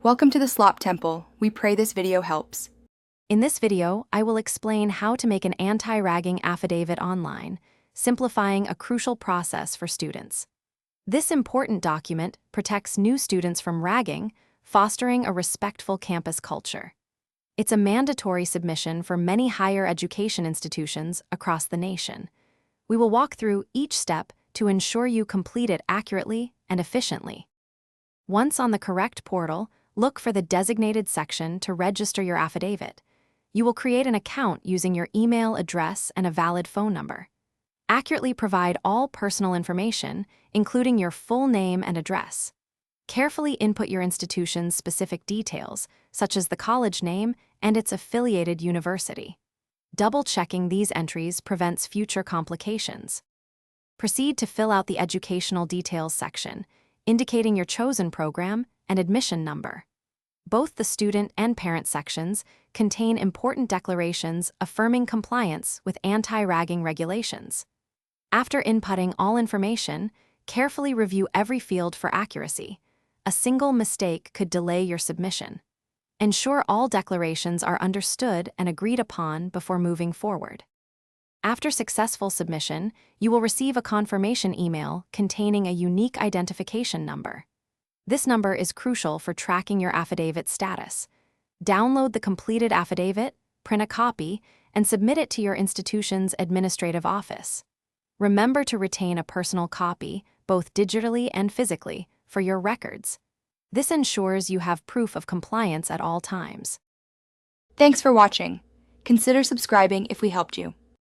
Welcome to the Slop Temple. We pray this video helps. In this video, I will explain how to make an anti-ragging affidavit online, simplifying a crucial process for students. This important document protects new students from ragging, fostering a respectful campus culture. It's a mandatory submission for many higher education institutions across the nation. We will walk through each step to ensure you complete it accurately and efficiently. Once on the correct portal, look for the designated section to register your affidavit. You will create an account using your email address and a valid phone number. Accurately provide all personal information, including your full name and address. Carefully input your institution's specific details, such as the college name and its affiliated university. Double-checking these entries prevents future complications. Proceed to fill out the educational details section, indicating your chosen program and admission number. Both the student and parent sections contain important declarations affirming compliance with anti-ragging regulations. After inputting all information, carefully review every field for accuracy. A single mistake could delay your submission. Ensure all declarations are understood and agreed upon before moving forward. After successful submission, you will receive a confirmation email containing a unique identification number. This number is crucial for tracking your affidavit status. Download the completed affidavit, print a copy, and submit it to your institution's administrative office. Remember to retain a personal copy, both digitally and physically, for your records. This ensures you have proof of compliance at all times. Thanks for watching. Consider subscribing if we helped you.